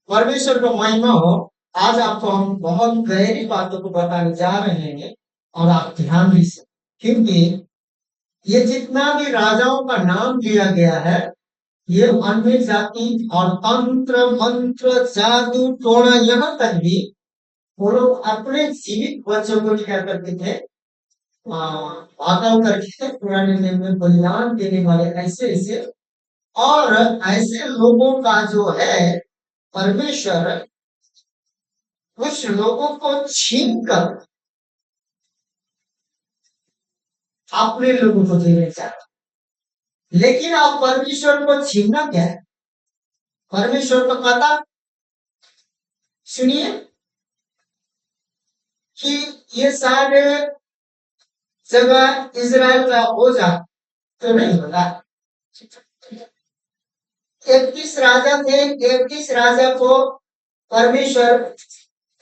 परमेश्वर का महिमा हो। आज आपको हम बहुत गहरी बातों को बताने जा रहे हैं और आप ध्यान दीजिए, क्योंकि ये जितना भी राजाओं का नाम लिया गया है, ये अन्य जाति और तंत्र मंत्र जादू टोना, यहाँ तक भी वो लोग अपने जीवित बच्चों को क्या करते थे, पागल करके पुराने नियम में बलिदान देने वाले ऐसे ऐसे, और ऐसे लोगों का जो है परमेश्वर कुछ लोगों को छीन कर अपने लोगों को देने चाहता। लेकिन आप परमेश्वर को छीनना क्या है? परमेश्वर को पता, सुनिए, कि ये सारे जगह इजराइल का हो जा तो नहीं होगा। 31 राजा थे, 31 राजा को परमेश्वर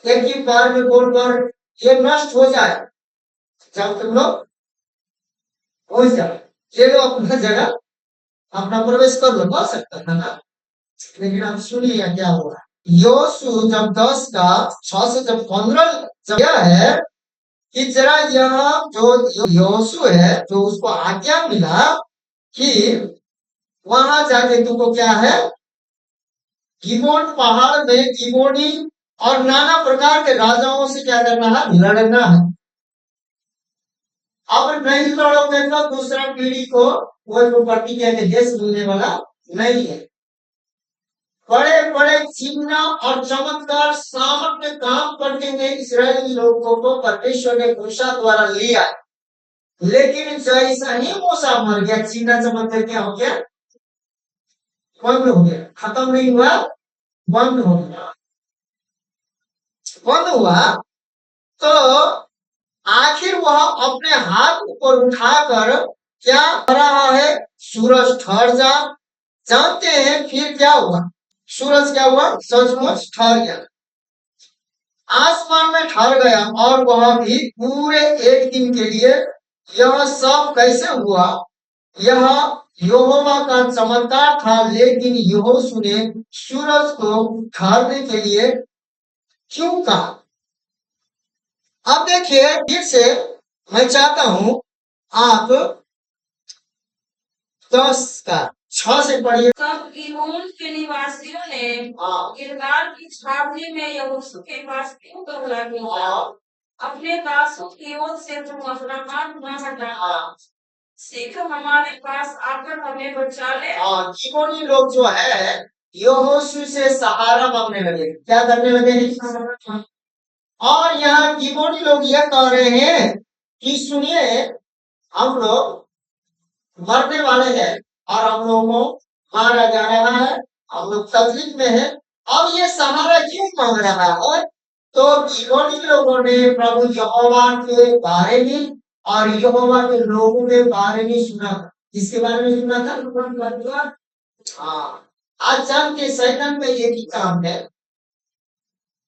एक ही बार में बोलकर ये नष्ट हो जाए, जब तुम लोग हो जाए, ये लोग अपना जगह अपना प्रवेश कर लो, बोल सकता था ना। लेकिन आप सुनिए क्या हुआ। योशु जब 10 का 6 से जब 15 जब यह है कि जरा यहाँ जो योशु है, जो उसको आज्ञा मिला कि वहां जाके तुमको क्या है, गिबोन पहाड़ में गिबोनी और नाना प्रकार के राजाओं से क्या करना है, लड़ना है। अब नहीं लड़ोगे तो दूसरा पीढ़ी को वो प्रॉपर्टी के देश मिलने वाला नहीं है। बड़े बड़े चिन्ह और चमत्कार सामर्थ्य काम करते हुए इस्राएली लोगों को परमेश्वर ने मूसा द्वारा लिया, लेकिन जैसा ही मूसा मर गया, चिन्ह चमत्कार क्या हो गया, बंद हो गया। खत्म नहीं हुआ, बंद हो गया। बंद हुआ तो आखिर वह अपने हाथ ऊपर उठाकर क्या कर रहा है, सूरज ठहर जा। जानते हैं फिर क्या हुआ, सूरज क्या हुआ, सचमुच ठहर गया, आसमान में ठहर गया, और वह भी पूरे एक दिन के लिए। यह सब कैसे हुआ, यह यहोवा का चमत्कार था, लेकिन यहोशू ने सूरज को ठहरने के लिए क्यों कहा। अब देखिए फिर से मैं चाहता हूं आप 10 का 6 से पढ़िए। तब गिबोन के निवासियों ने गिलगाल की छावनी में यहोशू के पास क्यों कबूला किया, अपने दासों की ओर से तुम अपना हाथ न हटा, सीखो हमारे पास आकर हमें बचा ले। गिबोनी लोग जो है यहोशू से सहारा मांगने लगे, क्या करने लगे, और यहाँ गिबोनी लोग यह कह रहे हैं कि सुनिए, हम लोग मरने वाले हैं और हम लोगों को मारा जा रहा है, हम लोग तकलीफ में है, अब ये सहारा क्यों मांग रहा है। तो गिबोनी लोगों ने प्रभु यहोवा के बारे में और यहोवा के लोगों के बारे में सुना। किसके बारे में सुना था, हाँ। आज जानते शैतान में एक ही काम है,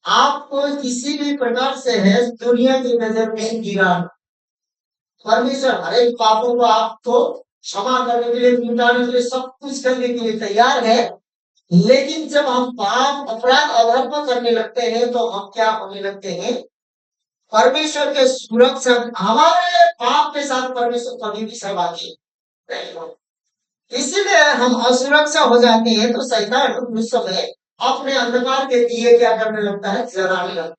आपको किसी भी प्रकार से है दुनिया की नजर में गिराना। परमेश्वर हर एक पापों को आपको क्षमा करने के लिए, मिटाने के लिए, सब कुछ करने के लिए तैयार है, लेकिन जब हम पाप अपराध अधर्म करने लगते हैं तो हम क्या होने लगते हैं, परमेश्वर के सुरक्षा, हमारे पाप के साथ परमेश्वर कभी भी सहभागी नहीं हो, इसीलिए हम असुरक्षा हो जाते हैं। तो शैतान उस समय अपने अंधकार के दिए क्या करने लगता है, जलाने लगता है।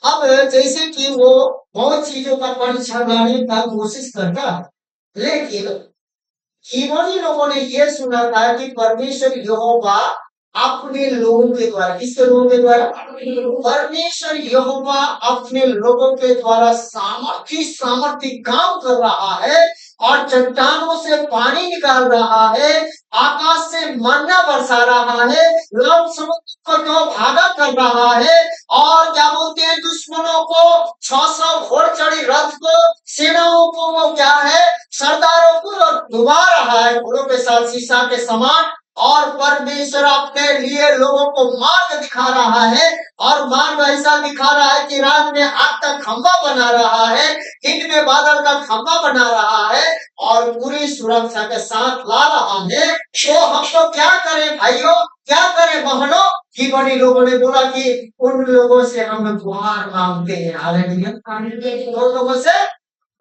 अब जैसे कि वो बहुत चीजों का परीक्षण लाने का कोशिश करता, लेकिन गिबोनी लोगों ने ये सुना था कि परमेश्वर यहोवा अपने लोगों के द्वारा, किसके लोगों के द्वारा, परमेश्वर यहोवा अपने लोगों के द्वारा सामर्थी काम कर रहा है, और चट्टानों से पानी निकाल रहा है, आकाश से मन्ना बरसा रहा है, लाल समुद्र को जो भागा कर रहा है, और क्या बोलते हैं, दुश्मनों को 600 घोड़ चढ़ी रथ को, सेनाओं को वो क्या है, सरदारों को डुबा रहा है घोड़ों के साथ शीशा के समान। और परमेश्वर अपने लिए लोगों को मार्ग दिखा रहा है, और मार्ग ऐसा दिखा रहा है कि रात में आग का खंभा बना रहा है, दिन में बादल का खंभा बना रहा है, और पूरी सुरक्षा के साथ ला रहा है। तो हम तो क्या करें भाइयों, क्या करें बहनों, जीवनी लोगों ने बोला कि उन लोगों से हम गुहार मांगते हैं। हालेलुया। उन लोगों से,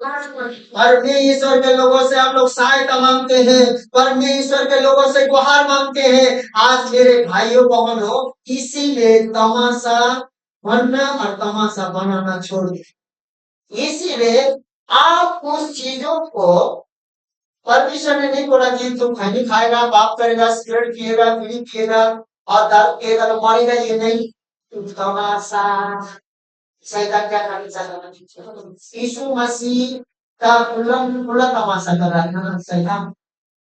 परमेश्वर के लोगों से हम लोग सहायता मांगते हैं, परमेश्वर के लोगों से गुहार मांगते हैं। आज मेरे भाइयों बहनों, इसीलिए तमाशा बनना और तमाशा बनाना छोड़ दे। इसीलिए आप उस चीजों को, परमेश्वर ने नहीं बोला कि तुम खैनी खाएगा, पाप करेगा, सिगरेट पिएगा, बीड़ी पिएगा और दारू पिएगा तो मरेगा, ये नहीं। तुम तमाशा, शैतान क्या करना चाहता था? यीशु मसीह का खुला तमाशा कर रहा था ना शैतान,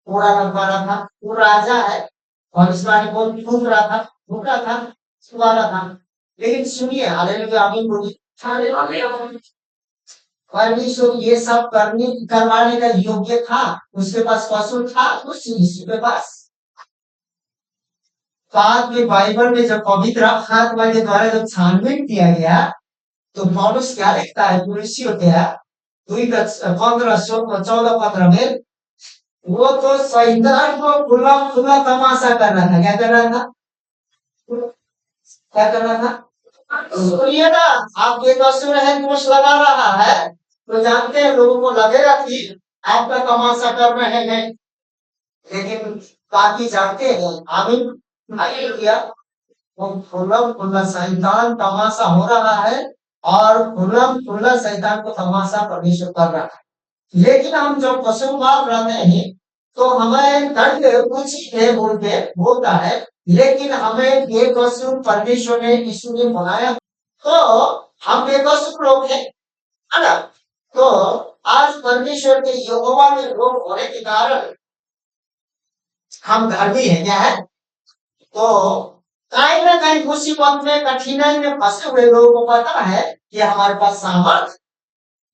पूरा रखवा रहा था। वो राजा है और इस बारे बहुत भूख रहा था, भूखा था, सुबह रहा था। लेकिन सुनिए, हालेलुया, आमीन बोलिए। परमेश्वर ये सब करवाने का योग्य था, उसके पास पशु था, उस यीशु के पास। बाद में बाइबल में जब पवित्र आत्मा के द्वारा जब छानबीन किया गया तो पौलुस क्या लिखता है, तुलसी होते हैं 2:14 में, वो तो शैतान को खुला खुला तमाशा कर रहा था। क्या कर रहा था? क्या कर रहा था? सुनिए ना, आप बेकसूर है, दोष लगा रहा है तो जानते हैं लोगों को लगेगा कि आपका तमाशा कर रहे हैं, लेकिन बाकी जानते हैं। आमीन, हालेलुया। वो खुला शैतान तमाशा हो रहा है और खुला शैतान को तमाशा परमेश्वर कर रहा है। लेकिन हम जब पशुपाल रहते हैं तो हमें दंड उचित है बोलता है, लेकिन हमें बेकसूर परमेश्वर ने, यीशु ने बनाया, तो हम बेकसूर लोग हैं, है ना? तो आज परमेश्वर के यहोवा में लोग होने के कारण हम धर्मी हैं। क्या है? तो कहीं ना कहीं मुसीबत में, कठिनाई में फंसे हुए लोगों को पता है कि हमारे पास सामर्थ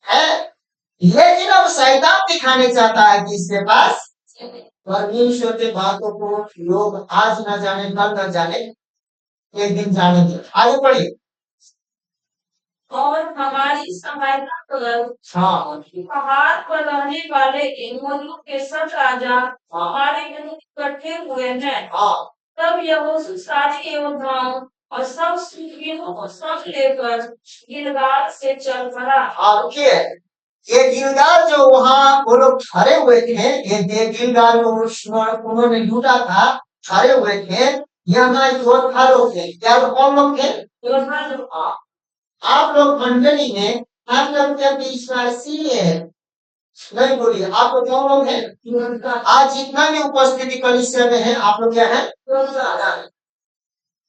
है, लेकिन अब शैतान दिखाने चाहता है कि इसके पास परमेश्वर के बातों को लोग आज न जाने, कल न जाने, एक दिन जानेंगे। आगे बढ़िए। और हमारी सहायता कर पहाड़ पर रहने वाले एमोरियों के सब राजा हमारे विरुद्ध इकट्ठे हुए हैं। तब यहोशू सारी योद्धाओं और सब सूफियों को सब लेकर गिलगाल से चल पड़ा। ये गिलगाल जो वहाँ वो लोग ठहरे हुए थे, ये गिलगाल को उन्होंने लूटा था, ठहरे हुए थे। यहाँ योद्धा लोग थे। क्या कौन लोग थे? योद्धा लोग। आप लोग मंडली में, आप लोग क्या विश्वासी है? नहीं बोलिए, आप लोग कौन लोग हैं? आज जितना भी उपस्थिति कलीसिया में है, आप लोग क्या है?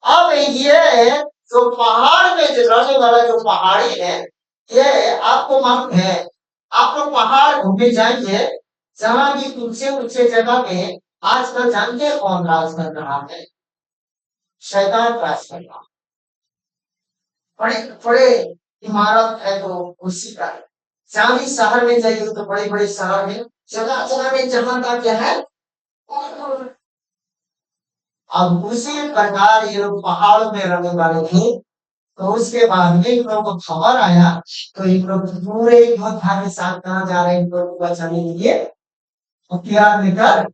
अब ये जो पहाड़ में जो रहने वाला जो पहाड़ी है, ये आपको मालूम है, आप लोग पहाड़ घूमने जाएंगे, जहां भी ऊंचे ऊंचे जगह में आजकल जानते हैं कौन राज कर रहा है? शैतान राज कर रहा है। बड़े बड़े इमारत है तो उसी का है। जहां भी शहर में जाइए तो बड़े बड़े शहर में जगह जगह में जहां का क्या है। अब उसी प्रकार ये लोग पहाड़ में रहने वाले थे, तो उसके बाद में इन लोगों को खबर आया, तो इन लोग पूरे योद्धा के साथ कहा जा रहे हैं, इन लोगों को बचाने के लिए हथियार लेकर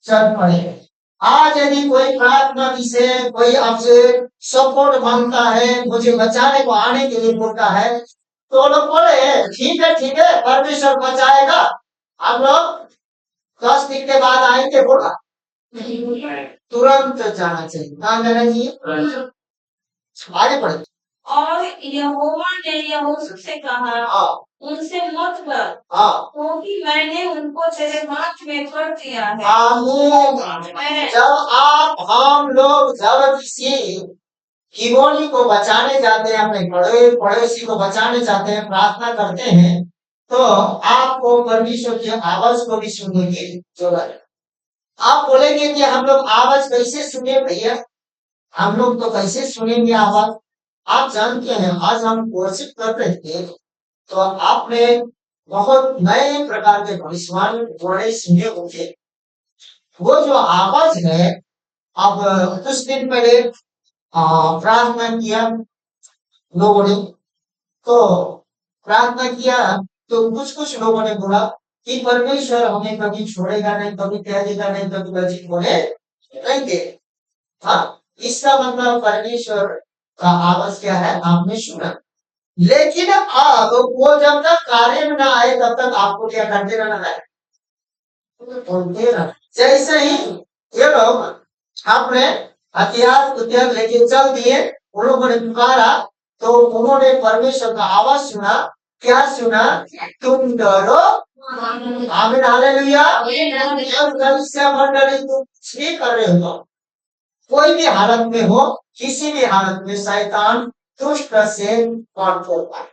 चल पड़े। आज यदि कोई प्रार्थना से कोई आपसे सपोर्ट मांगता है, मुझे बचाने को आने के लिए बोलता है, तो लोग बोले ठीक है परमेश्वर बचाएगा, हम लोग 10 दिन के बाद आएंगे। बोला तुरंत जाना चाहिए। कहाँ जाना चाहिए? आगे बढ़े। और यहोवा ने यहोशू से कहा, उनसे मत डर, क्योंकि मैंने उनको तेरे हाथ में कर दिया है। जब हम लोग किसी गिबोनी को बचाने जाते हैं, अपने पड़ोसी को बचाने जाते हैं, प्रार्थना करते हैं, तो आपको परमेश्वर की आवाज को भी सुनने की जरूरत है। आप बोलेंगे कि हम लोग आवाज कैसे सुने भैया? हम लोग तो कैसे सुनेंगे आवाज? आप जानते हैं, आज हम वर्शिप कर रहे थे तो आपने बहुत नए प्रकार के भविष्यवाणी सुने होंगे। वो जो आवाज है, अब कुछ दिन पहले प्रार्थना किया लोगों ने, तो प्रार्थना किया तो कुछ लोगों ने बोला कि परमेश्वर हमें कभी छोड़ेगा नहीं, कभी त्यागेगा नहीं, कभी लज्जित होने नहीं दे। हाँ, इसका मतलब परमेश्वर का आवाज क्या है, आपने सुना। लेकिन अब वो जब तक कार्य में ना आए तब तक आपको क्या करते रहना है, बोलते रहना। जैसे ही ये लोग अपने हथियार उथियार लेके चल दिए, उन लोगों ने पुकारा तो उन्होंने परमेश्वर का आवाज सुना। क्या सुना, तुम डरो। आमीन हालेलुया। जब कलीसिया मंडली तुम कुछ नहीं कर रहे हो, कोई भी हालत में हो, किसी भी हालत में शैतान दुष्ट से कंट्रोल पाए।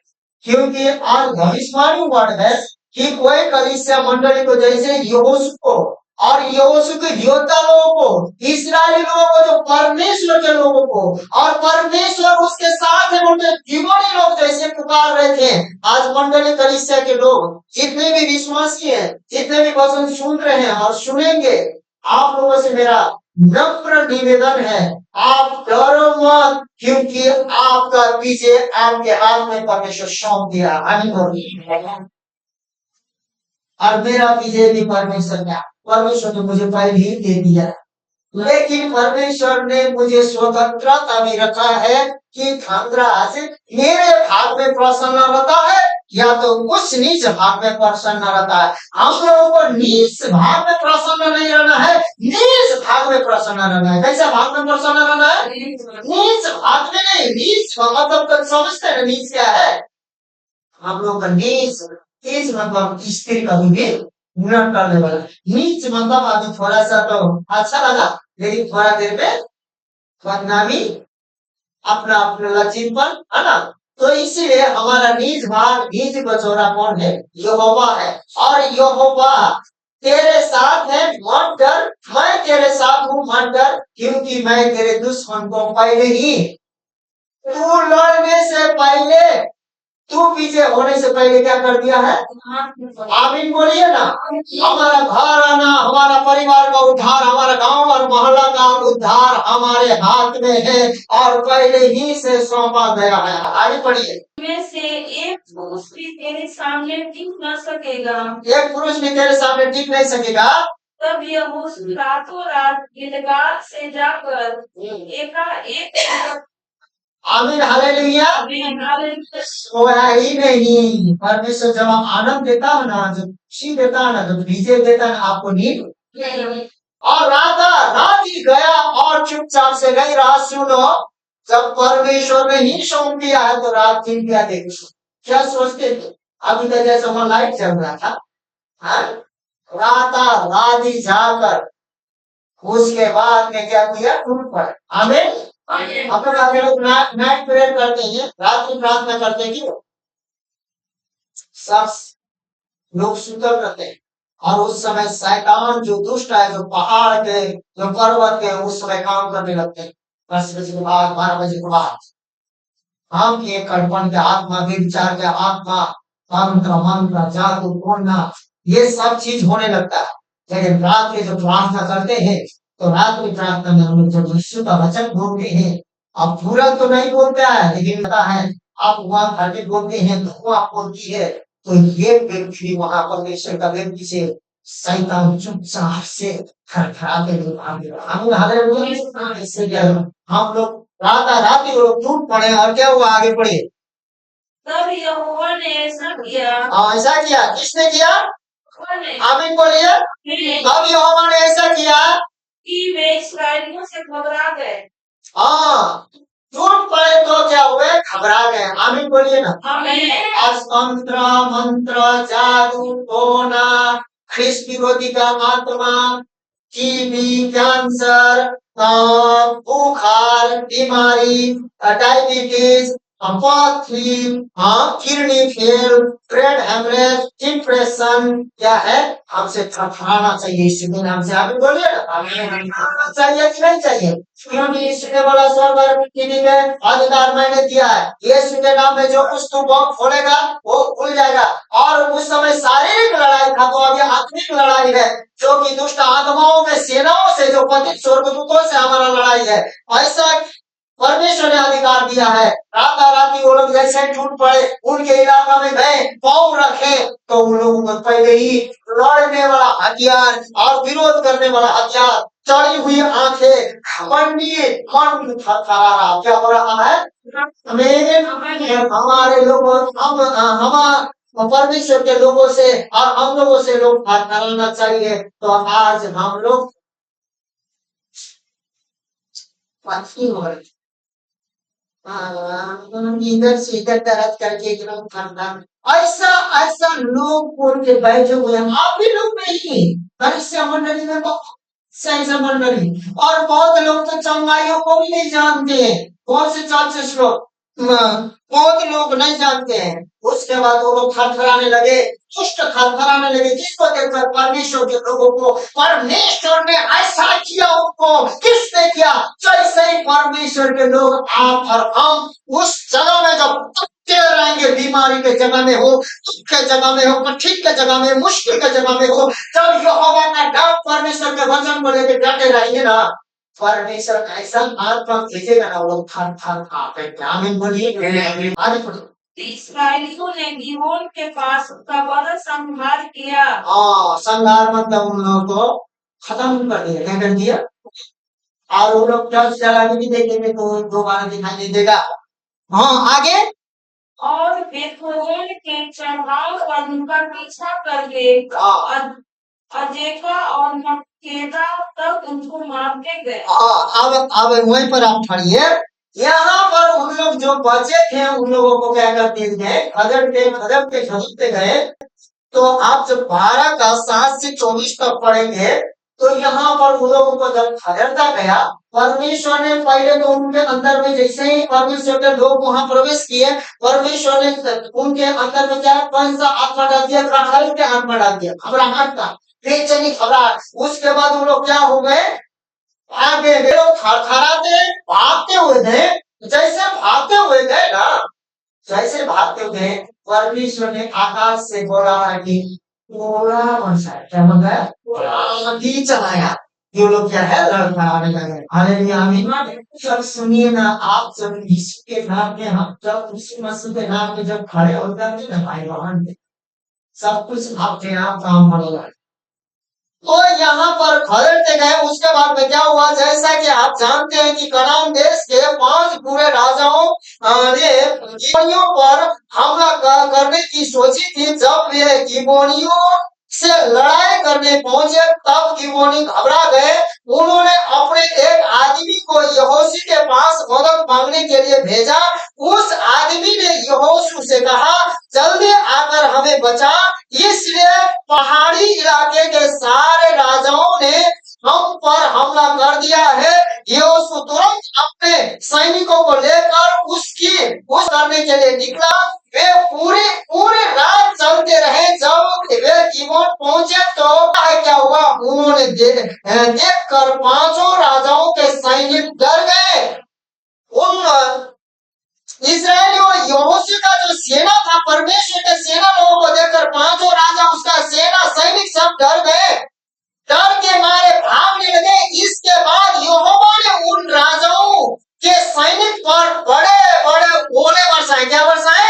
क्योंकि आज भविष्यवाणी वर्ड है कि कोई कलीसिया मंडली को जैसे यहोशू को और यहोशू के योद्धा लोगों को, इस्राएली लोगों को, जो परमेश्वर के लोगों को, और परमेश्वर उसके साथ है उनके जीवनी लोग जैसे पुकार रहे थे। आज मंडली कलीसिया के लोग जितने भी विश्वासी हैं, जितने भी वचन सुन रहे हैं और सुनेंगे, आप लोगों से मेरा नम्र निवेदन है, आप डरो मत, क्योंकि आपका विजय आपके हाथ में परमेश्वर सौंप दिया। आमीन। और मेरा विजय भी परमेश्वर का, परमेश्वर ने मुझे पहले ही दे दिया। लेकिन परमेश्वर ने मुझे स्वतंत्रता भी रखा है कि धनराज मेरे भाग में प्रसन्न रहता है या तो कुछ नीच भाग में प्रसन्न रहता है। हम लोगों को नीच भाग में प्रसन्न नहीं रहना है, नीच भाग में प्रसन्न रहना है। कैसा भाग में प्रसन्न रहना है? नीच भाग में नहीं। नीच मतलब तो समझते हैं नीच क्या है? हम लोग का नीच, नीच मतलब स्त्री कभी भी न करने वाला। नीच मतलब अभी थोड़ा सा तो अच्छा लगा, लेकिन थोड़ा देर में बदनामी, अपना अपना लचीनपन, है ना। तो इसीलिए हमारा नीच भाग, नीच बचौरा कौन है? यहोवा है। और यहोवा तेरे साथ है, मत डर, मैं तेरे साथ हूँ, मत डर, क्योंकि मैं तेरे दुश्मन को पहले ही, तू लड़ने से पहले, तू पीछे होने से पहले क्या कर दिया है? आमीन बोलिए ना। हमारा घर आना, हमारा परिवार का उद्धार, हमारा गांव और मोहल्ला का उद्धार हमारे हाथ में है और पहले ही से सौंपा गया है। आगे पढ़िए। में से एक पुरुष भी तेरे सामने टिक न सकेगा। एक पुरुष भी तेरे सामने टिक नहीं सकेगा। तब यहोशू रातों रात गिलगाल से जाकर एकाएक, आमीन हालेलुया। सोया ही नहीं। परमेश्वर जब आनंद देता है ना, जब खुशी देता है ना, जब विजय देता है, आपको नींद, और रात ही गया और चुपचाप से नहीं रहा। सुनो, जब परमेश्वर ने ही सौंप दिया है तो रात दिन क्या देखो, क्या सोचते थे? अभी तक जैसे वहां लाइट चल रहा था, रात ही जाकर उसके बाद में क्या किया? टूट पड़े। आमीन। अपने लोग नाइट प्रेयर करते हैं, रात में प्रार्थना करते हैं, क्यों? सब लोग सुतल रहते हैं और उस समय शैतान जो दुष्ट है, जो पहाड़ के, जो पर्वत के, उस समय काम करने लगते हैं। 10 बजे के बाद, 12 बजे के बाद हम के कड़पन के आत्मा, विचार के आत्मा, मंत्र जादू टोना, ये सब चीज होने लगता है। लेकिन रात के जो प्रार्थना करते हैं, तो रात की प्रार्थना में हम लोग जब यीशु का वचन बोलते हैं, अब पूरा तो नहीं बोलता है, लेकिन पता है आप वहां घाटे बोलते हैं, धुआं बोलती है, तो ये व्यक्ति वहां परमेश्वर का व्यक्ति से शैतान चुपचाप से खड़खड़ाते हुए हम लोग रात ही लोग टूट पड़े। और क्या हुआ? आगे पढ़े। तब यहोवा ने ऐसा किया। ऐसा किया किसने किया? आमीन बोलिए। तब यहोवा ने ऐसा किया कि वे इस्राएलियों से घबरा गए। हाँ, टूट पड़े तो क्या हुए? घबरा गए। आमीन बोलिए ना। तंत्र मंत्र जादू टोना, ख्रिस्त विरोधी का आत्मा, टीबी, कैंसर, बुखार, बीमारी, डायबिटीज, पथरी, kidney fail, brain haemorrhage, depression, क्या है? हमसे थरथराना चाहिए इसी दिन। हमसे आगे बोलिए ना, चाहिए कि नहीं चाहिए? क्योंकि इसने बोला स्वर्ग और पृथ्वी के अधिकार मैंने दिया है, यीशु के नाम में जो कुछ तू खोलेगा वो खुल जाएगा। और उस समय शारीरिक लड़ाई था, तो अभी आत्मिक लड़ाई है, जो कि दुष्ट आत्माओं में, सेनाओं से, जो पतित स्वर्गदूतों से हमारा लड़ाई है। ऐसा परमेश्वर ने अधिकार दिया है। रात वो लोग जैसे टूट पड़े, उनके इलाका में गए, पाँव रखे, तो उन लोगों को पहले ही लड़ने वाला हथियार और विरोध करने वाला हथियार चढ़ी हुई आंखें, घमंडी मन थरथरा रहा। क्या हो रहा है? हमारे लोगों हम परमेश्वर के लोगों से और हम लोगों से लोग थरथराना चाहिए। तो आज हम लोग हो रहे, इधर से इधर दर्द करके एकदम ठंडा, ऐसा ऐसा लोग बोल के बैठे हुए हैं। आप भी लोग नहीं, भविष्य मंडली में बहुत ऐसा मंडली, और बहुत लोग तो चंगाइयों को भी नहीं जानते हैं। कौन से 4 श्लोक बहुत लोग नहीं जानते हैं। उसके बाद वो लोग थरथराने लगे, दुष्ट थरथराने लगे, जिसको देखकर परमेश्वर के लोगों को परमेश्वर ने ऐसा किया, उनको किसने किया? जैसे ही परमेश्वर के लोग आप और हम उस जगह में जब टूटते रहेंगे, बीमारी के जगह में हो, दुख के जगह में हो, कठिन के जगह में, मुश्किल के जगह में हो, जब यहोवा का नाम परमेश्वर के वचन को लेकर डटे रहेंगे ना, परमेश्वर ऐसा आत्मा भेजेगा ना, वो लोग थर थर कांपेंगे। आमीन बोलिए। आगे पढ़ो। इस्राएलियों ने गिबोन के पास का बड़ा संहार किया। संहार मतलब उन लोगों को खत्म कर दिया। क्या कर दिया? और वो लोग टर्च जला के भी देखेंगे तो दोबारा दिखाई नहीं देगा। हाँ, आगे। और बेथोवेन के चढ़ाव पर उनका पीछा करके अजेका और मक्केदा तक उनको मारते गए। अब वहीं पर आप खड़िए। यहाँ पर उन लोग जो बचे थे, उन लोगों को क्या करते गए? खदेड़ते गए। तो आप जब 12 का 7 से 24 तक पढ़ेंगे, तो यहाँ पर उन लोगों को जब खदेड़ता गया, परमेश्वर ने पहले तो उनके अंदर में, जैसे ही परमेश्वर के लोग वहां प्रवेश किए, परमेश्वर ने उनके अंदर में क्या कौन सा आत्मा डाल दिया? राखाल के आत्मा डाल दिया, घबराहट का, बेचैनी, घबराहट। उसके बाद वो लोग क्या हो गए? आगे वे लोग थरथराते भागते हुए गए। जैसे भागते हुए गए ना, जैसे भागते हुए, परमेश्वर ने आकाश से बोला है कि ओला बरसाए। क्या बताया? आंधी चलाया। ये लोग क्या है? लड़खड़ाने लगे। हालेलुया, आमीन। जब सुनिए ना, आप जब यीशु के नाम में, हम जब यीशु मसीह के नाम में जब खड़े होते हैं ना भाई बहन, सब कुछ अपने आप काम होगा। तो यहाँ पर खदेड़ते गए। उसके बाद में क्या हुआ? जैसा कि आप जानते हैं कि कनान देश के 5 बुरे राजाओं ने गिबोनियों पर हमला करने की सोची थी। जब वे गिबोनियों से लड़ाई करने पहुंचे, तब गिबोनी घबरा गए। उन्होंने अपने एक आदमी को यहोशू के पास मदद मांगने के लिए भेजा। उस आदमी ने यहोशू से कहा, जल्दी आकर हमें बचा, इसलिए पहाड़ी इलाके के सारे राजाओं ने हम पर हमला कर दिया है। यहोशू तुरंत अपने सैनिकों को लेकर उस करने के लिए निकला। वे पूरे रात चलते रहे। जब वे गिबोन पहुंचे तो क्या हुआ? उन्होंने देखकर 5 राजाओं के सैनिक डर गए। उन इस्राएलियों यहोशू का जो सेना था, परमेश्वर के सेना लोगों को देखकर 5 राजा, उसका सेना सैनिक सब डर गए, डर के मारे भागने लगे। इसके बाद यहोवा ने उन राजाओं के सैनिक पर बड़े बड़े ओले बरसाए। क्या बरसाए?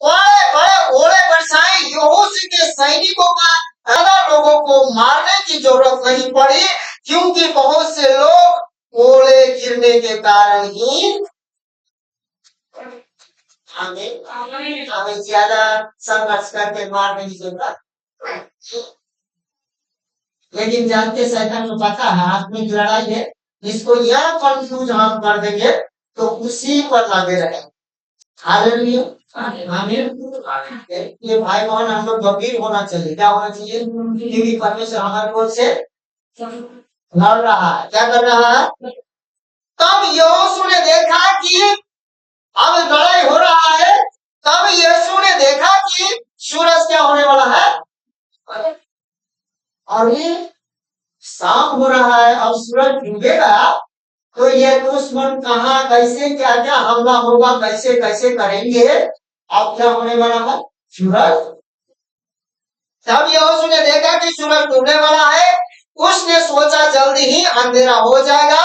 बड़े बड़े ओले बरसाए। यहोशू के सैनिकों का ज्यादा लोगों को मारने की जरूरत नहीं पड़ी, क्योंकि बहुत से लोग ओले गिरने के कारण ही हमें ज्यादा संघर्ष करके मारने की जरूरत। लेकिन जानते शैतान को पता है आत्मिक लड़ाई है, इसको यह कंफ्यूज हम कर देंगे तो उसी पर लगे रहे। हालेलुया, आमीन। ये भाई बहन, हम लोग गंभीर होना चाहिए। क्या होना चाहिए? क्योंकि परमेश्वर हमारे ओर से लड़ रहा है। क्या कर रहा है? तब यहोशू ने देखा कि अब लड़ाई हो रहा है। तब यीशु ने देखा कि सूरज क्या होने वाला है, और ये शाम हो रहा है, अब सूरज डूबेगा। तो ये दुश्मन कहाँ, कैसे, क्या क्या हमला होगा, कैसे कैसे करेंगे। अब क्या होने वाला है? सूरज। तब यहोशू ने देखा कि सूरज डूबने वाला है। उसने सोचा जल्दी ही अंधेरा हो जाएगा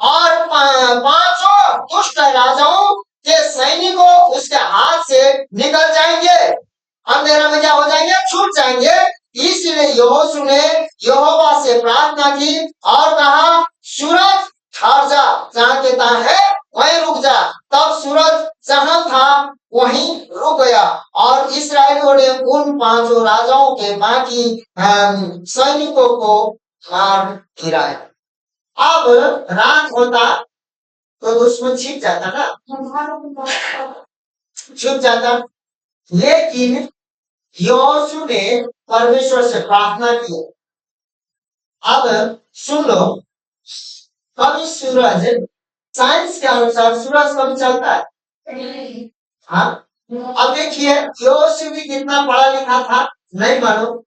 और 5 दुष्ट राजाओं के सैनिकों उसके हाथ से निकल जाएंगे। अंधेरा में क्या हो जाएंगे? छूट जाएंगे। इसलिए यहोशू ने यहोवा से प्रार्थना की और कहा, सूरज ठहर जा, जहां कहता है वहीं रुक जा। तब सूरज जहां था वहीं रुक गया और इसराइलियों ने उन 5 राजाओं के बाकी सैनिकों को मार गिराया। अब रात होता तो दुश्मन छिप जाता ना, छुप जाता। लेकिन यहोशू ने परमेश्वर से प्रार्थना की। अब सुन लो, कभी सूरज, साइंस के अनुसार सूरज कभी चलता है? हाँ। अब देखिए, यहोशू भी कितना पढ़ा लिखा था नहीं मालूम,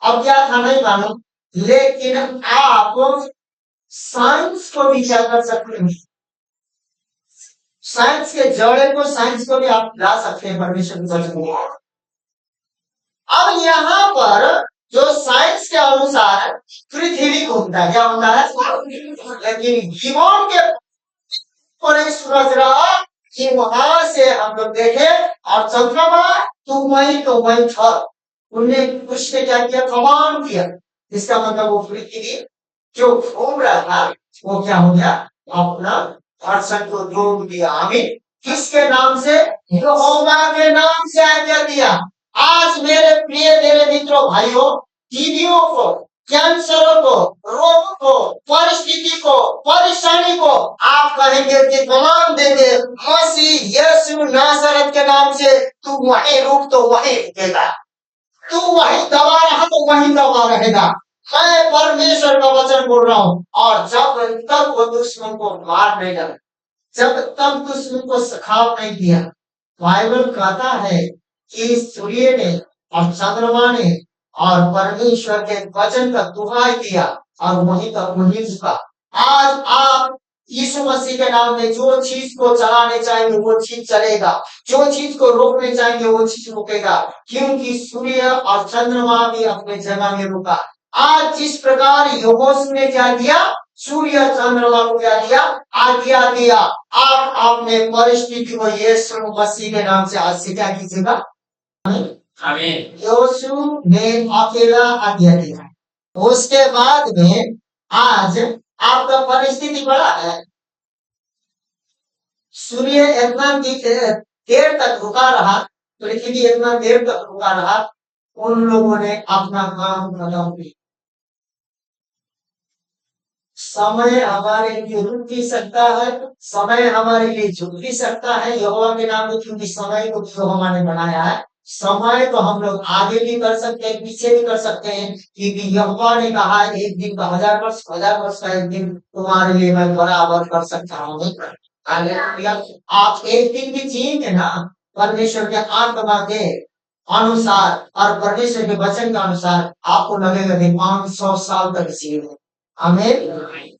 अब क्या था नहीं मालूम, लेकिन आप साइंस को भी क्या कर सकते हैं, साइंस के जड़े को, साइंस को भी आप ला सकते हैं परमेश्वर के वचन में। अब यहाँ पर जो साइंस के अनुसार पृथ्वी घूमता है, क्या होता है, लेकिन जीवन के पर सूरज रहा कि वहां से हम लोग देखे और चंद्रमा तू वही तो वही था। उनने कुछ ने क्या किया, कमान किया, इसका मतलब वो पृथ्वी जो घूम रहा था वो क्या हो गया, अपना दर्शन को जोड़ दिया। आमीन। किसके नाम से, यहोवा के नाम से आज्ञा दिया। आज मेरे प्रिय मेरे मित्रों भाइयों, टीवियों को, कैंसरों को, रोग को, परिस्थिति को, परेशानी को आप कहेंगे कि कमान देंगे, मसीह यीशु नासरत के नाम से तू वहीं रुक तो वहीं रुकेगा, तू वहीं दबा रहा तो वहीं दबा रहेगा। मैं परमेश्वर का वचन बोल रहा हूँ। और जब तक वो दुश्मन को मार नहीं डाला, जब तक दुश्मन को सखाव नहीं दिया, बाइबल कहता है कि सूर्य ने और चंद्रमा ने और परमेश्वर के वचन का दुहाई दिया और वहीं तक वहीं रुका। आज आप यीशु मसीह के नाम में जो चीज को चलाने चाहेंगे वो चीज चलेगा, जो चीज को रोकने चाहेंगे वो चीज रुकेगा, क्योंकि सूर्य और चंद्रमा भी अपने जगह में रुका। आज जिस प्रकार यहोशू ने क्या दिया, सूर्य चंद्रमा को क्या दिया, आज्ञा दिया। आप अपने परिस्थिति को यीशु मसीह के नाम से आज से क्या कीजिएगा, आमीन। यहोशू ने अकेला आज्ञा दिया। उसके बाद में आज आपका परिस्थिति बड़ा है। सूर्य इतना देर तक रुका रहा, पृथ्वी इतना देर तक रुका रहा, उन लोगों ने अपना काम खत्म किया। समय हमारे लिए रुक भी सकता है, समय हमारे लिए झुक भी सकता है यहोवा के नाम में, क्योंकि समय को यहोवा ने बनाया है। समय तो हम लोग आगे भी कर सकते हैं, पीछे भी कर सकते हैं, क्योंकि यहोवा ने कहा है एक दिन का 1000 वर्ष, 1000 वर्ष का एक दिन तुम्हारे लिए मैं बराबर कर सकता हूँ। आप एक दिन भी जिएंगे ना परमेश्वर के आत्मा के अनुसार और परमेश्वर के वचन के अनुसार, आपको लगेगा कि 500 साल तक जिए। आमीन।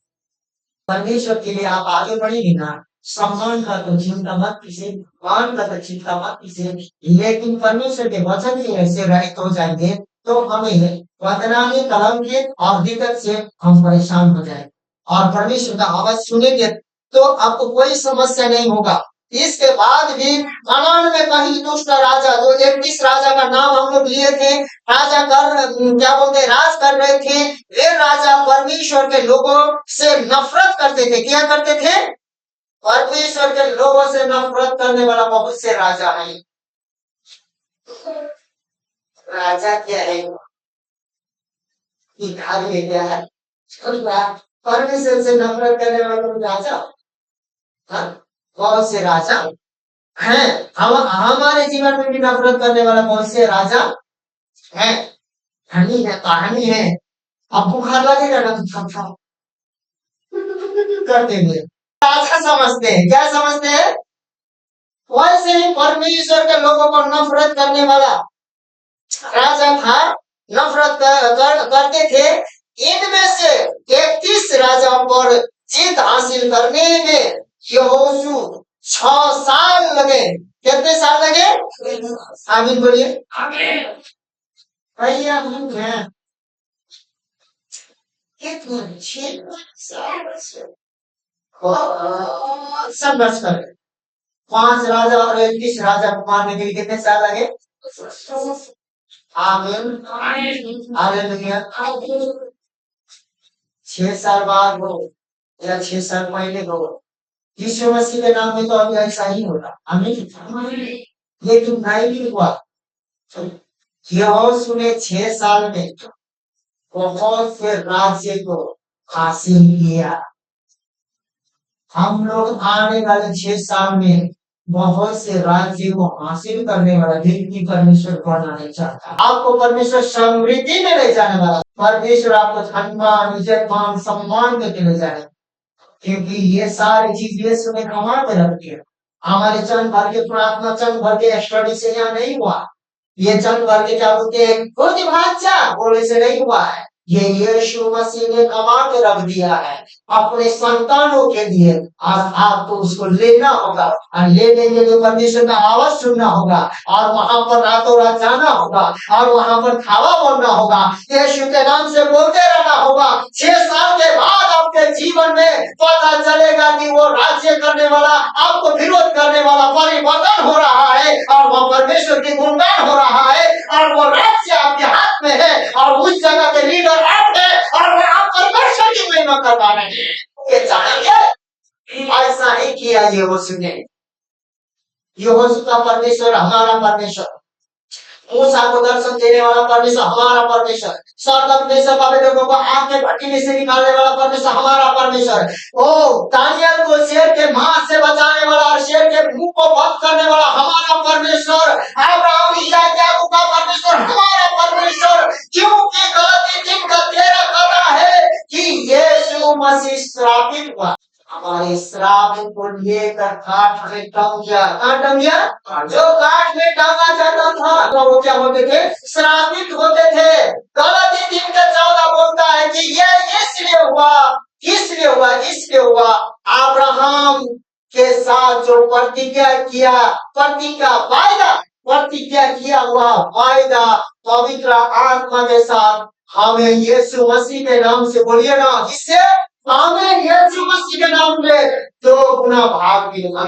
परमेश्वर के लिए आप आगे बढ़ेंगे ना, सम्मान का तो चिंता मत कीजिए, मान का तो चिंता मत कीजिए, लेकिन परमेश्वर के वचन ही ऐसे रहित हो जाएंगे तो हमें बदनामी, कलंकित और दिक्कत से हम परेशान हो जाएंगे। और परमेश्वर का आवाज सुनेंगे तो आपको कोई समस्या नहीं होगा। इसके बाद भी कनान में कहीं दुष्ट राजा, जो 31 राजा का नाम हम लोग लिए थे, राजा कर क्या बोलते राज कर रहे थे, वे राजा परमेश्वर के लोगों से नफरत करते थे। क्या करते थे, परमेश्वर के लोगों से नफरत करने वाला बहुत से राजा है। राजा क्या है, क्या है, परमेश्वर से नफरत करने वाला राजा, बहुत से राजा हैं। हम हमारे जीवन में भी नफरत करने वाला बहुत से राजा हैं, कहानी है, कहानी है। अब बुखार लगेगा ना तो करते हुए राजा समझते हैं, क्या समझते हैं, वैसे ही परमेश्वर के लोगों को नफरत करने वाला राजा था, नफरत करते थे। इनमें से 31 राजाओं पर जीत हासिल करने में यहोशू 6 साल लगे। कितने साल लगे, आमीन बोलिए, भैया हम हैं कितने 6 संघर्ष कर 5 राजा और 31 राजा को मारने के लिए कितने साल लगे, आमीन। हालेलुया। 6 साल बाद हो या 6 साल पहले हो, यीशु मसीह के नाम में तो अभी ऐसा ही होगा। आमीन। लेकिन नहीं हुआ। यहोशू ने 6 साल में बहुत से राज्य को हासिल किया। हम लोग आने वाले 6 साल में बहुत से राज्य को हासिल करने वाला व्यक्ति परमेश्वर बनाने चाहता है। आपको परमेश्वर समृद्धि में ले जाने वाला, परमेश्वर आपको धनवान, इज्जत, मान, सम्मान देके ले जाने, क्योंकि ये सारी चीज यीशु ने कमा के रखी है। हमारे चंद भर के प्रार्थना, चंद भर के स्टडी से यहाँ नहीं हुआ। ये चंद भर के क्या बोलते हैं, खुद भाषा बोलने से नहीं हुआ है। ये यीशु मसीह ने कमा के रख दिया है अपने संतानों के लिए, और आपको उसको लेना होगा, और लेने के लिए परमेश्वर का आवाज सुनना होगा, और वहां पर रातों रात जाना होगा, और वहां पर धावा बोलना होगा, यीशु के नाम से बोलते रहना होगा। 6 साल के बाद आपके जीवन में पता चलेगा कि वो राज्य करने वाला, आपको विरोध करने वाला परिवर्तन हो रहा है, और वो परमेश्वर की गुणगान हो रहा है, और वो राज्य आपके हाथ में है, और उस जगह के लीडर आप है, और वो आप परमेश्वर की महिमा करवा रहे हैं। ये जानेंगे ऐसा ही किया यहोशू ने। यहोशू का परमेश्वर हमारा परमेश्वर, मूसा को दर्शन देने वाला परमेश्वर हमारा परमेश्वर, स्वर्ग में से लोगों को आग के भट्टी में से निकालने वाला परमेश्वर हमारा परमेश्वर, ओ दानियल को शेर के मांस से बचाने वाला और शेर के मुंह को बंद करने वाला हमारा परमेश्वर, अब्राहम, इसहाक, याकूब का परमेश्वर हमारा परमेश्वर। क्योंकि गलती 3:13 कर रहा है कि यीशु मसीह श्रापित हुआ, हमारे श्राप को लेकर काट में टंग गया। टंग गया, जो काट में टांगा जाता था तो वो क्या होते थे, श्रापित होते थे। गलती 3:14 बोलता है कि ये इसलिए हुआ, इसलिए हुआ अब्राहम के साथ जो प्रतिज्ञा किया हुआ वायदा पवित्र आत्मा के साथ हमें यीशु मसीह के नाम से, बोलिए ना, इससे हमें यीशु मसीह के नाम में 2 गुना भाग मिलेगा।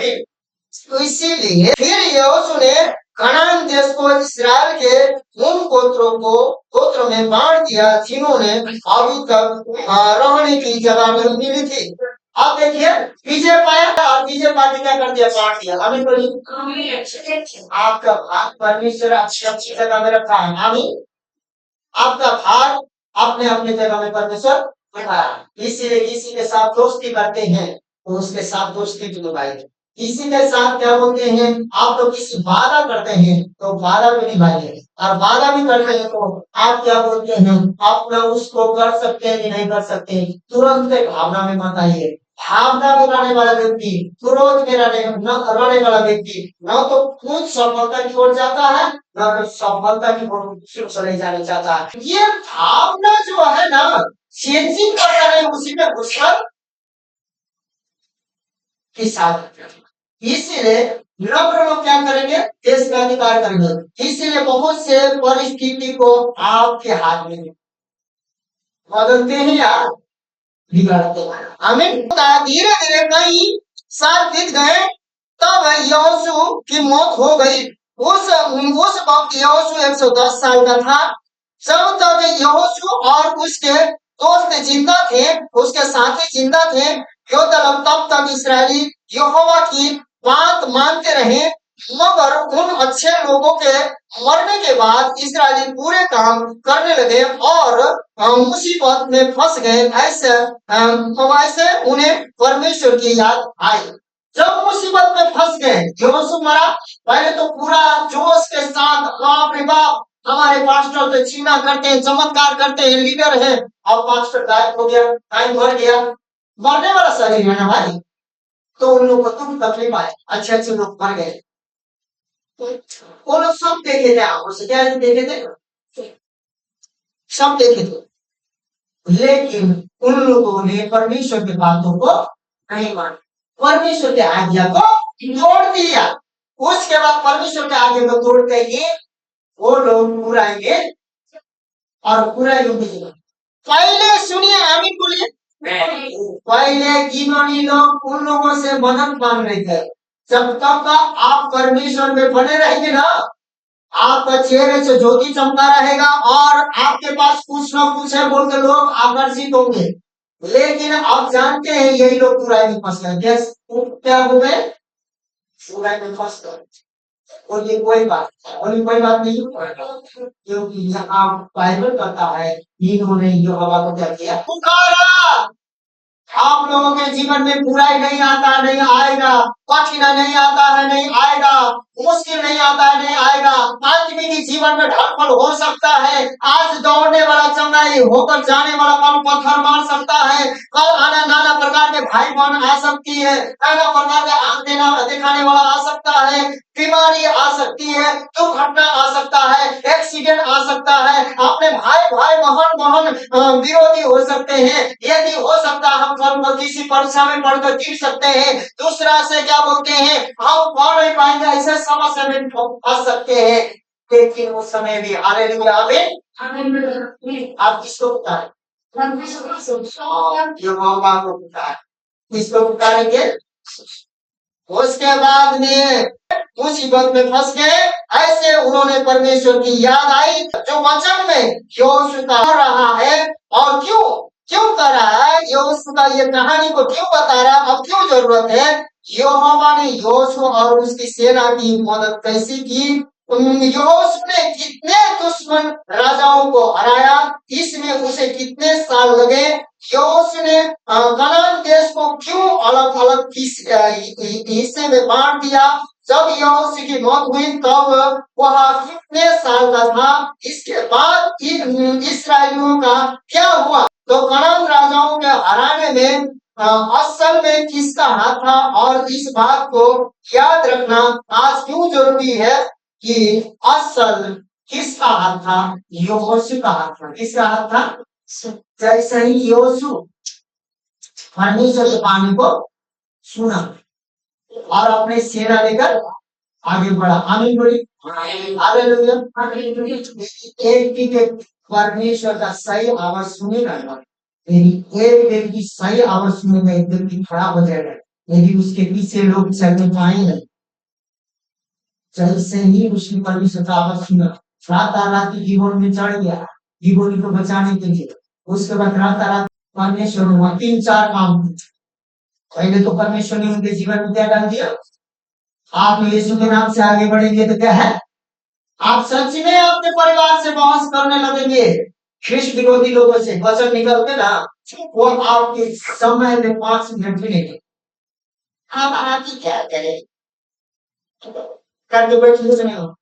तो इसीलिए फिर यहोशू ने कनान देश को इस्राएल के उन गोत्र में बांट दिया जिन्होंने अभी तक रहने की जगह में मिली थी। आप देखिए, विजय पाया और विजय पार्टी क्या कर दिया, बांट दिया। अभी बोलिए, आपका भाग परमेश्वर अच्छी जगह में रखा है। आमीन। आपका भाग अपने अपने जगह में परमेश्वर रखा है। इसीलिए किसी के साथ दोस्ती करते हैं तो उसके साथ दोस्ती भी निभाइए। किसी के साथ क्या बोलते हैं, आप तो किसी वादा करते हैं तो वादा भी निभाइए, और वादा भी करते हैं तो आप क्या बोलते हैं, अपना उसको कर सकते हैं कि नहीं कर सकते, तुरंत भावना में मत आइए। भावना में रहने वाला व्यक्ति, क्रोध में रहने वाला व्यक्ति न तो खुद सफलता की ओर जाता है, न तो सफलता की ओर चले जाना चाहता है। ये भावना जो है ना, चेंजिंग करता है, उसी में घुसकर के साथ। इसीलिए नम्र लोग क्या करेंगे, देश का अधिकार करेंगे। इसीलिए बहुत से परिस्थिति को आपके हाथ में बदलते हैं या बिगाड़ते हैं। आमीन। धीरे धीरे कई साल बीत गए, तब यहोशू की मौत हो गई। उस वक्त यहोशू 110 साल का था। जब तक यहोशू और उसके दोस्त जिंदा थे, उसके साथी जिंदा थे, तब तक इस्राएली यहोवा की बात मानते रहे। मगर उन अच्छे लोगों के मरने के बाद इस्राएली बुरे काम करने लगे और मुसीबत में फंस गए। ऐसे उन्हें परमेश्वर की याद आई। जब मुसीबत में फंस गए, यहोशू मरा, पहले तो पूरा जोश के साथ, बाप रे बाप, हमारे पास्टर तो चीना करते हैं, चमत्कार करते हैं, लीडर है। अब पास्टर गायब हो गया, टाइम भर गया, मरने वाला शरीर है ना भाई, तो उन लोगों को तुम तकलीफ आए। अच्छे लोग मर गए, वो लोग सब देखे थे, आंखों से क्या देखे थे, सब देखे थे, लेकिन उन लोगों ने परमेश्वर की बातों को नहीं माना, परमेश्वर की आज्ञा को तोड़ दिया। उसके बाद परमेश्वर की आज्ञा को तोड़ के वो लोग बुराएंगे और बुराई होगी। पहले सुनिए, आमीन बोलिए। पहले गिनोनी लोग उन लोगों से मदद मांग रहे थे। जब तक आप परमेश्वर में बने रहेंगे ना, आपका चेहरे से ज्योति चमका रहेगा और आपके पास कुछ ना कुछ है बोल के लोग आकर्षित होंगे। लेकिन आप जानते हैं यही लोग बुराई में फंस गए। क्या हो गए? बुराई में फंस गए। और ये कोई बात नहीं, क्योंकि यहाँ बाइबल कहता है इन्होंने जो हवा को क्या किया, पुकारा। आप लोगों के जीवन में बुराई नहीं आता, नहीं आएगा, कठिन नहीं आता है, नहीं आएगा, मुश्किल नहीं आता है, नहीं आएगा। आदमी के जीवन में ढलफल हो सकता है। आज दौड़ने वाला चंगाई होकर जाने वाला कल पत्थर मार सकता है। कल आना नाना प्रकार के भाई बहन आ सकती है, नाना प्रकार के आंख दिखाने वाला आ सकता है, बीमारी आ सकती है, दुर्घटना आ सकता है, एक्सीडेंट आ सकता है, अपने भाई बहन विरोधी हो सकते हैं। यदि हो सकता है हम कल किसी परीक्षा में पढ़कर गिर सकते हैं, दूसरा से क्या बोलते हैं हम पढ़ नहीं पाएंगे, ऐसे समस्या में फंस सकते हैं। लेकिन उस समय भी हालेलुया आमीन। आप किसको पुकारें? यहोवा को पुकारें। किसको पुकारेंगे? उसके बाद में मुसीबत में फंस गए, ऐसे उन्होंने परमेश्वर की याद आई जो वचन में यहोशू का रहा है। और क्यों कर रहा है यहोशू का, ये कहानी को क्यों बता रहा है, अब क्यों जरूरत है? यहोवा ने यहोशू और उसकी सेना की मदद कैसी की, यहोशू ने कितने दुश्मन राजाओं को हराया, इसमें उसे कितने साल लगे, यहोशू ने कनान देश को क्यों अलग अलग हिस्से में बांट दिया, जब यहोशू की मौत हुई तब वह कितने साल का था, इसके बाद इस्राएलियों का क्या हुआ। तो कनान राजाओं के हराने में असल में किसका हाथ था, और इस बात को याद रखना आज क्यों जरूरी है कि असल किसका हाथ था? यहोशू का हाथ था। किसका हाथ था? जैसे ही यहोशू परमेश्वर के पानी को सुना और अपने सेना लेकर आगे बढ़ा, आमीन बोली, हालेलुया। एक परमेश्वर का सही आवाज सुनेगा ना, एक व्यक्ति सही आवाज सुनेगा, एक व्यक्ति खड़ा हो जाएगा, यदि उसके पीछे लोग चलने पाएंगे। जैसे ही उसने परमेश्वर का आवाज सुना, रात जीवन में चढ़ गया जीवन को बचाने के लिए। उसके बाद रात परमेश्वर हुआ 3-4 काम। पहले तो परमेश्वर ने उनके जीवन में क्या डाल दिया, आप यीशु के नाम से आगे बढ़ेंगे तो क्या है, आप सच में अपने परिवार से बहस करने लगेंगे। ख्रिस्त विरोधी लोगों से वचन निकलते ना, वो आपके समय में 5 मिनट भी नहीं, आप आगे क्या करें करके बैठे नहीं हो।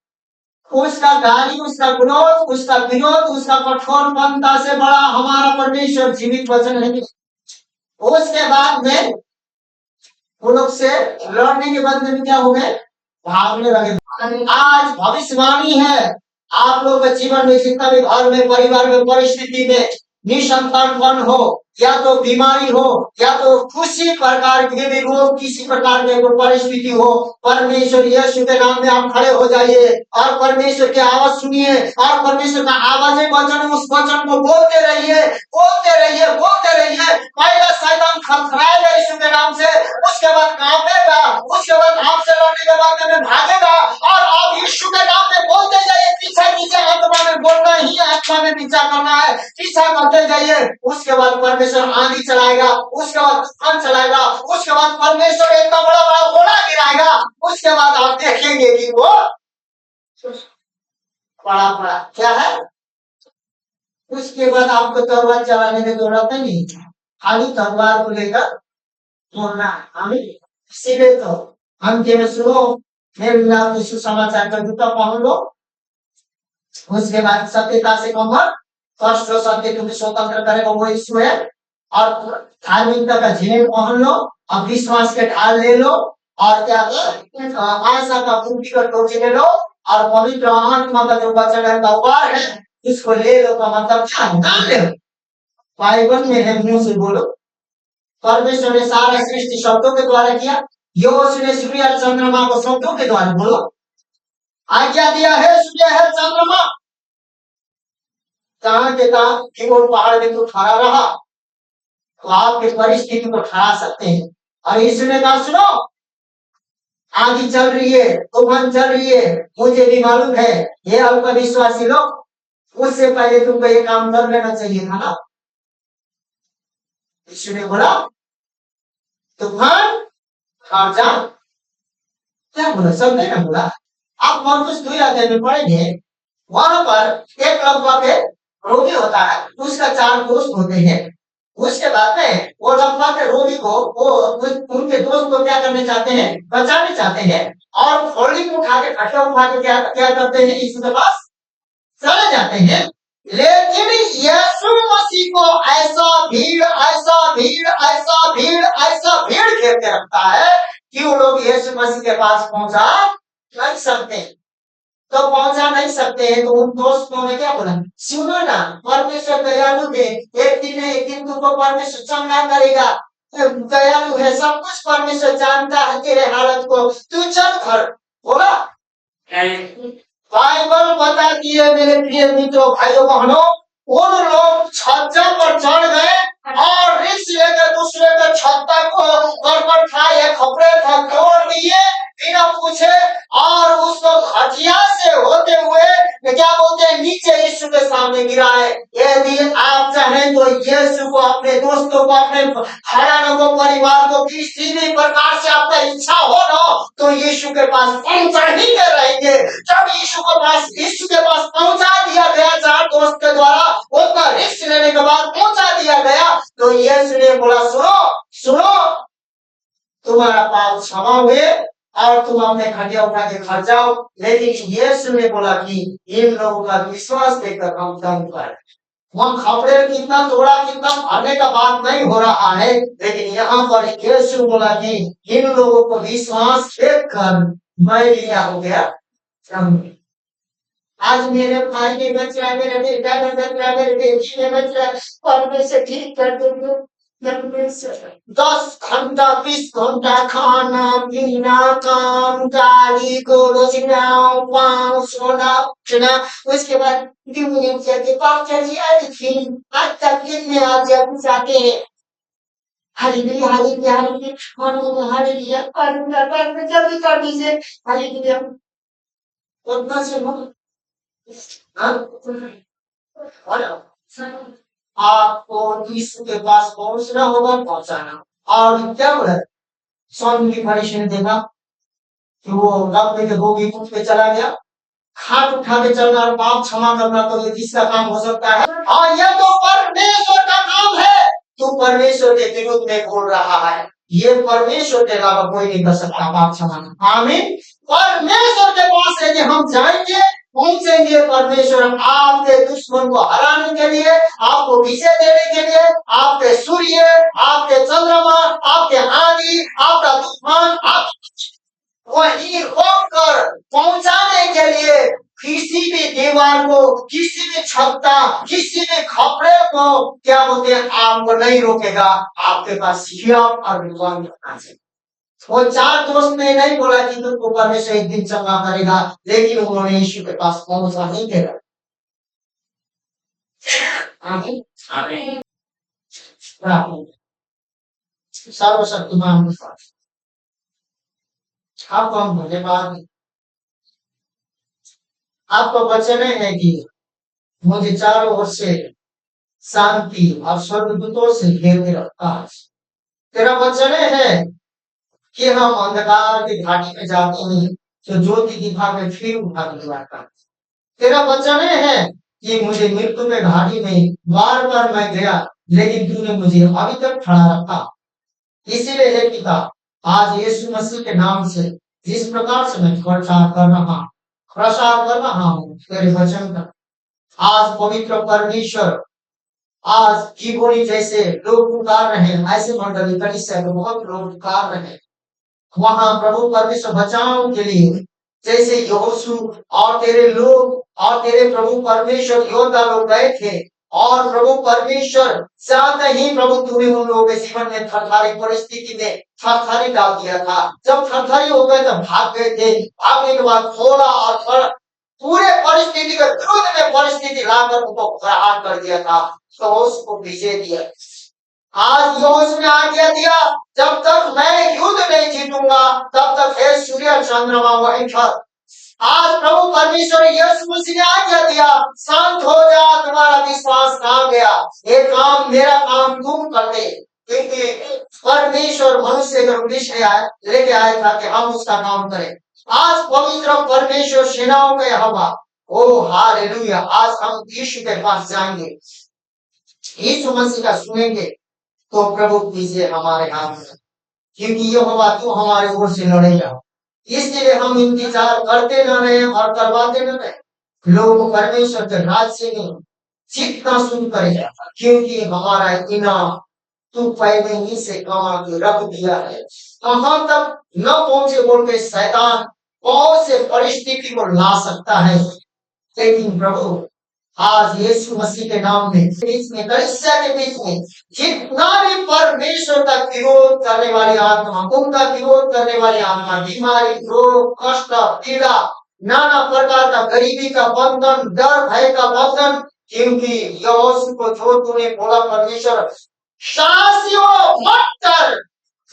उसका गाली, उसका क्रोध, उसका विरोध, उसका कठोरपंथा से बड़ा हमारा परमेश्वर जीवित वचन है। उसके बाद में वो लोग से लड़ने के बाद में क्या हो गए, भागने लगे। आज भविष्यवाणी है आप लोग के जीवन में, जितना भी घर में परिवार में परिस्थिति में निसंतान हो, या तो बीमारी हो, या तो किसी प्रकार के भी रोग, किसी प्रकार की परिस्थिति हो, परमेश्वर यीशु के नाम में आप खड़े हो जाइए और परमेश्वर की आवाज सुनिए और परमेश्वर का आवाज वचन, उस वचन को बोलते रहिए, बोलते रहिए, बोलते रहिए। पहला शैतान खड़खड़ाएगा यीशु के नाम से, उसके बाद कांपेगा, उसके बाद आपसे लड़ने के बाद में भागेगा, और आप यीशु के नाम में बोलते जाइए। पीछे पीछे आत्मा में बोलना ही, आत्मा में पीछा करना है, पीछा करते जाइए। उसके बाद परमेश्वर आंधी चलाएगा, उसके बाद तूफान चलाएगा, उसके बाद परमेश्वर एक बड़ा बड़ा ओला गिराएगा। उसके बाद आप देखेंगे कि वो बड़ा क्या है। उसके बाद आपको तलवार चलाने की जरूरत नहीं, खाली तलवार को लेकर बोलना है। हमें इसीलिए तो हम केवल सुनो, मेरे नाम सुसमाचार का जूता पहन लो, उसके बाद सत्यता से कमर, फर्स्ट सत्य तुम्हें स्वतंत्र करेगा वो यीशु है, और धार्मिकता का झेल पहन लो, और विश्वास के ढाल ले लो, और क्या आशा का मुक्ति का टोपी ले लो, और पवित्र आत्मा का जो वचन है तलवार है इसको ले लो। का मतलब क्या ले लो, बाइबल में है, मुंह से बोलो। परमेश्वर ने सारा सृष्टि शब्दों के द्वारा किया, यहोशू ने सूर्य और चंद्रमा को शब्दों के द्वारा बोलो। आज्ञा दिया है सूर्य है चंद्रमा, कहां के कहा कि वो पहाड़ में तो खड़ा रहा, तो आपकी परिस्थिति को ठहरा सकते हैं। और यीशु ने कहा सुनो, आंधी चल रही है, तूफान चल रही है, मुझे भी मालूम है, ये आपका विश्वासी लोग, उससे पहले तुमको ये काम कर लेना चाहिए था ना। यीशु ने बोला तूफान और जा, क्या बोला, समझे ना बोला। आप मरकुस 2 अध्याय में पढ़ेंगे, वहां पर एक लंबा के रोगी होता है, उसका 4 दोस्त होते हैं। उसके बाद में वो लंबा के रोगी को वो उनके दोस्त को क्या करने चाहते हैं, बचाने चाहते हैं, और होल्डिंग उठा के खटिया उठा के क्या क्या करते हैं, यीशु के पास चले जाते हैं। लेकिन यीशु मसीह को ऐसा भीड़ ऐसा भीड़ ऐसा भीड़ ऐसा भीड़ घेर के रखता है कि वो लोग यीशु मसीह के पास पहुंचा नहीं सकते। तो पहुंचा नहीं सकते हैं तो उन दोस्तों ने क्या बोला, सुनो ना, परमेश्वर दयालु है, एक दिन तुमको परमेश्वर चंगा करेगा, दयालु है, सब कुछ परमेश्वर जानता है तेरे हालत को, तू चल घर। बोला बाइबल बताती है मेरे प्रिय मित्रों, भाइयों बहनों, उन लोग छज्जा पर चढ़ गए और रिक्स लेकर दूसरे के छत्ता को गड़बड़ था या खपड़े था तोड़ दिए बिना पूछे, और उसको घटिया से होते हुए क्या बोलते हैं, नीचे यीशु के सामने गिराए। यदि आप चाहें तो यीशु को, अपने दोस्तों को, अपने घरानों को, परिवार को किसी भी प्रकार से आपका इच्छा हो ना, तो यीशु के पास पहुंचा ही के रहेंगे। जब यीशु के पास पहुंचा दिया गया 4 दोस्त के द्वारा, उसका रिस्क लेने के बाद पहुंचा दिया गया, तो यीशु ने बोला सुनो सुनो, तुम्हारा पाप क्षमा हुए और तुम अपने खटिया उठा के घर जाओ। लेकिन यीशु ने बोला कि इन लोगों का विश्वास देखकर हम दंग कर, वहां खपड़े कितना तोड़ा कितना भरने का बात नहीं हो रहा है, लेकिन यहाँ पर यीशु बोला कि इन लोगों को विश्वास देखकर मैं लिया हो गया। आज मेरे भाई ने बच रहा, मेरे बेटा ने बच रहा, मेरे बेटी ने बच रहा, परमेश्वर ठीक कर देंगे। 10 घंटा 20 घंटा खाना पीना काम गाड़ी घोड़ों पाँव सोना उठना, उसके बाद के पास चलिए आज तक कितने आज जाते हैं, hallelujah hallelujah hallelujah hallelujah hallelujah, जल्दी कर दीजिए हालेलुया। उतना से आपको यीशु के पास पहुंचना होगा, पहुंचाना। और क्या बोला, स्वामी की फरिश्ते ने देखा कि वो रब के रोगी उठ के चला गया, हाथ उठा के चलना और पाप क्षमा करना तो ये किसका काम हो सकता है? और यह तो परमेश्वर का काम है। तू परमेश्वर के विरुद्ध में बोल रहा है, ये परमेश्वर के अलावा कोई नहीं कर सकता पाप क्षमा। आमीन। परमेश्वर के पास यदि हम जाएंगे, पहुंचेंगे, परमेश्वर आपके दुश्मन को हराने के लिए, आपको विजय देने के लिए, आपके सूर्य, आपके चंद्रमा, आपके आंधी, आपका तूफान, आप वही होकर पहुंचाने के लिए किसी भी दीवार को, किसी भी छत्ता, किसी भी खपड़े को क्या बोलते हैं, आपको नहीं रोकेगा। आपके पास हिम्मत और विश्वास रखना चाहिए। वो 4 दोस्त ने नहीं बोला कि तुमको परमेश्वर एक दिन चंगा करेगा, लेकिन उन्होंने यीशु के पास पहुंचा नहीं देगा। सर्वशक्तिमान आपको हम धन्यवाद, आपका वचन है कि मुझे चारों ओर से शांति और स्वर्गदूतों से घेर के रखता है। तेरा वचन है कि हम अंधकार की घाटी में जाते हैं तो ज्योति दिखा में फिर उठा के लाता है। तेरा वचन है कि मुझे मृत्यु में घाटी में बार बार मैं गया, लेकिन तूने मुझे अभी तक खड़ा रखा। इसीलिए हे पिता, आज यीशु मसीह के नाम से जिस प्रकार से मैं प्रचार कर रहा हूँ तेरे वचन का, आज पवित्र परमेश्वर, आज कीबोर्ड जैसे लोग पुकार रहे हैं, ऐसे मंडली कलीसिया के बहुत लोग पुकार रहे हैं, वहां प्रभु परमेश्वर बचाव के लिए, जैसे यहोशू और तेरे लोग और तेरे प्रभु परमेश्वर योद्धा लोग गए थे, और प्रभु परमेश्वर साथ ही प्रभु तूने उन लोगों के जीवन में थरथारी परिस्थिति में थरथारी डाल दिया था। जब थरथारी हो गए तब भाग गए थे, भागने के बाद थोड़ा और पूरे परिस्थिति के विरुद्ध में परिस्थिति लाकर उनको प्रहार कर दिया था, तो उसको विजय दिया। आज यहोशू ने आज्ञा दिया, जब तक मैं युद्ध नहीं जीतूंगा तब तक हे सूर्य चंद्रमा वहीं ठहर। आज प्रभु परमेश्वर यीशु मसीह ने आज्ञा दिया, शांत हो जा, तुम्हारा विश्वास कहाँ गया, ये काम मेरा काम तुम कर दे। क्योंकि परमेश्वर मनुष्य का विषय लेके आया था कि हम उसका काम करें। आज पवित्र परमेश्वर सेनाओं का यहोवा, ओ हालेलुया, आज हम यीशु के पास जाएंगे, यीशु मसीह का सुनेंगे, तो प्रभु कीजिए हमारे हाथ में, क्योंकि यहोवा तू हमारे ओर से लड़ेगा। इसलिए हम इंतजार करते न रहे और करवाते न रहे। लोग परमेश्वर के राज से नहीं सीखना शुरू करेगा, क्योंकि हमारा इनाम तू पहले ही से कमा के रख दिया है। कहां तक न पहुंचे बोल के शैतान बहुत से परिस्थिति को ला सकता है, लेकिन प्रभु आज यीशु मसीह के नाम में बीच में कलीसिया के बीच में जितना भी परमेश्वर का विरोध करने वाली आत्मा, उनका विरोध करने वाली आत्मा, बीमारी, रोग, कष्ट, पीड़ा, नाना प्रकार का गरीबी का बंधन, डर भय का बंधन, क्योंकि यहोशू को जो तूने बोला परमेश्वर, शासियों मत कर,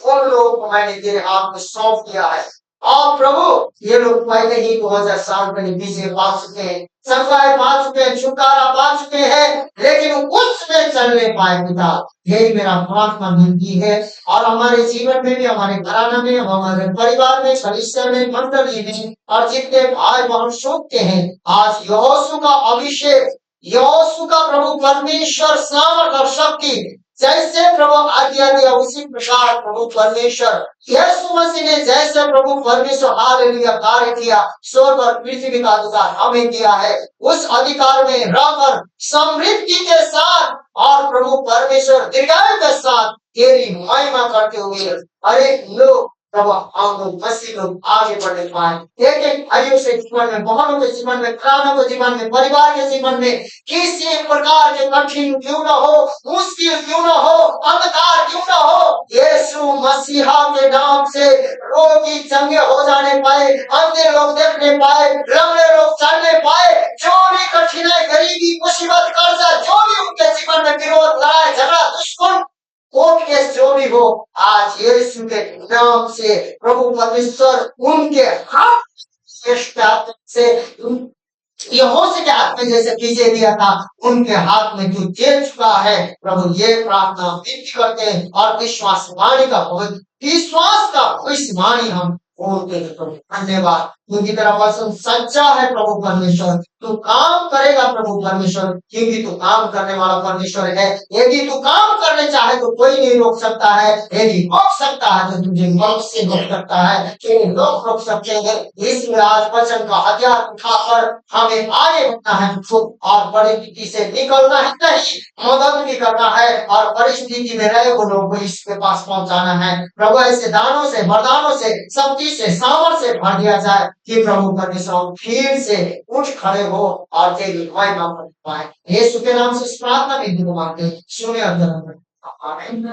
उन लोगों को मैंने तेरे हाथ में सौंप दिया है। और प्रभु ये लोग पहले ही 2000 साल पहले विजय पा चुके हैं, सफाई पा चुके हैं, छुटकारा पा चुके हैं, लेकिन उसमें चल नहीं पाए पिता। यही मेरा प्रार्थना विनती है, और हमारे जीवन में भी, हमारे घराना में, हमारे परिवार में, कलीसिया में, मंडली में, और जितने भाई बहन सुनते हैं, आज यहोशू का अभिषेक, यहोशू का प्रभु परमेश्वर सामर्थ और शक्ति, जैसे प्रभु आज्ञा दिया उसी प्रकार प्रभु परमेश्वर यीशु मसीह ने जैसे प्रभु परमेश्वर हालेलुया कार्य किया, स्वर्ग और पृथ्वी का अधिकार हमें दिया है। उस अधिकार में रहकर समृद्धि के साथ और प्रभु परमेश्वर दीर्घायु के साथ तेरी महिमा करते हुए अनेक लोग प्रभु हम लोग मसीह लोग आगे बढ़ने पाए। एक एक भाइयों से जीवन में, बहनों के जीवन में, प्राणों के जीवन में, परिवार के जीवन में किसी प्रकार के कठिन क्यों न हो, मुश्किल क्यों न हो, अंधकार क्यों न हो, यीशु मसीहा के नाम से रोगी चंगे हो जाने पाए, अंधे लोग देखने पाए, लंगड़े लोग चलने पाए, जो भी कठिनाई, गरीबी, मुसीबत, कर्जा, जो भी उनके जीवन में विरोध, लड़ाई झगड़ा, दुश्मन कोर्ट केस जो भी हो, आज यीशु के नाम से प्रभु परमेश्वर उनके हाथ से यहोशू के हाथ में जैसे विजय दिया था, उनके हाथ में जो दे चुका है प्रभु, ये प्रार्थना विनती करते हैं और विश्वास का भविष्यवाणी हम बोलते हैं प्रभु। धन्यवाद, क्योंकि तेरा वचन सच्चा है प्रभु परमेश्वर, तू काम करेगा प्रभु परमेश्वर, क्योंकि तू काम करने वाला परमेश्वर है। यदि तू काम करने चाहे तो कोई नहीं रोक सकता है, यदि रोक सकता है तो तुझे मौत से रोक सकता है, लोग रोक सकते हैं। इसलिए आज वचन का हथियार उठाकर हमें आगे बढ़ना है और परिस्थिति से निकलना है, नहीं मदद भी करना है, और परिस्थिति में रहे वो लोग को इसके पास पहुंचाना है। प्रभु ऐसे दानों से, वरदानों से, शक्ति से, सामर्थ से भर दिया जाए कि प्रभु परमेश्वर फिर से उठ खड़े हो और तेरी महिमा कर पाए। यीशु के नाम से इस प्रार्थना भी मांगते सुने और आमीन।